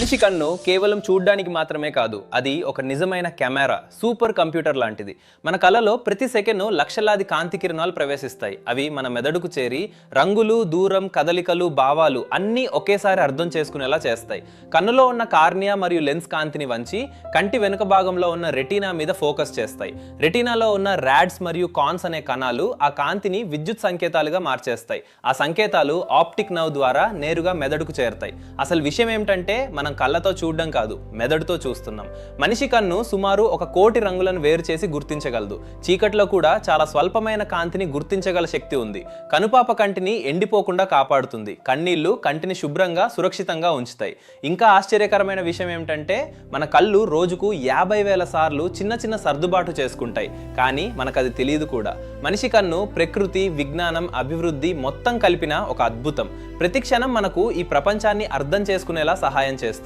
మనిషి కన్ను కేవలం చూడ్డానికి మాత్రమే కాదు, అది ఒక నిజమైన కెమెరా, సూపర్ కంప్యూటర్ లాంటిది. మన కళ్ళలో ప్రతి సెకను లక్షలాది కాంతి కిరణాలు ప్రవేశిస్తాయి. అవి మన మెదడుకు చేరి రంగులు, దూరం, కదలికలు, భావాలు అన్నీ ఒకేసారి అర్థం చేసుకునేలా చేస్తాయి. కన్నులో ఉన్న కార్నియా మరియు లెన్స్ కాంతిని వంచి కంటి వెనుక భాగంలో ఉన్న రెటీనా మీద ఫోకస్ చేస్తాయి. రెటీనాలో ఉన్న రాడ్స్ మరియు కాన్స్ అనే కణాలు ఆ కాంతిని విద్యుత్ సంకేతాలుగా మార్చేస్తాయి. ఆ సంకేతాలు ఆప్టిక్ నర్వ్ ద్వారా నేరుగా మెదడుకు చేరుతాయి. అసలు విషయం ఏమిటంటే మనం కళ్ళతో చూడడం కాదు, మెదడుతో చూస్తున్నాం. మనిషి కన్ను సుమారు 1,000,000 రంగులను వేరు చేసి గుర్తించగలదు. చీకట్లో కూడా చాలా స్వల్పమైన కాంతిని గుర్తించగల శక్తి ఉంది. కనుపాప కంటిని ఎండిపోకుండా కాపాడుతుంది. కన్నీళ్లు కంటిని శుభ్రంగా, సురక్షితంగా ఉంచుతాయి. ఇంకా ఆశ్చర్యకరమైన విషయం ఏమిటంటే మన కళ్ళు రోజుకు 50,000 సార్లు చిన్న చిన్న సర్దుబాటు చేసుకుంటాయి. కానీ మనకది తెలియదు కూడా. మనిషి కన్ను ప్రకృతి, విజ్ఞానం, అభివృద్ధి మొత్తం కలిపిన ఒక అద్భుతం. ప్రతి క్షణం మనకు ఈ ప్రపంచాన్ని అర్థం చేసుకునేలా సహాయం చేస్తుంది.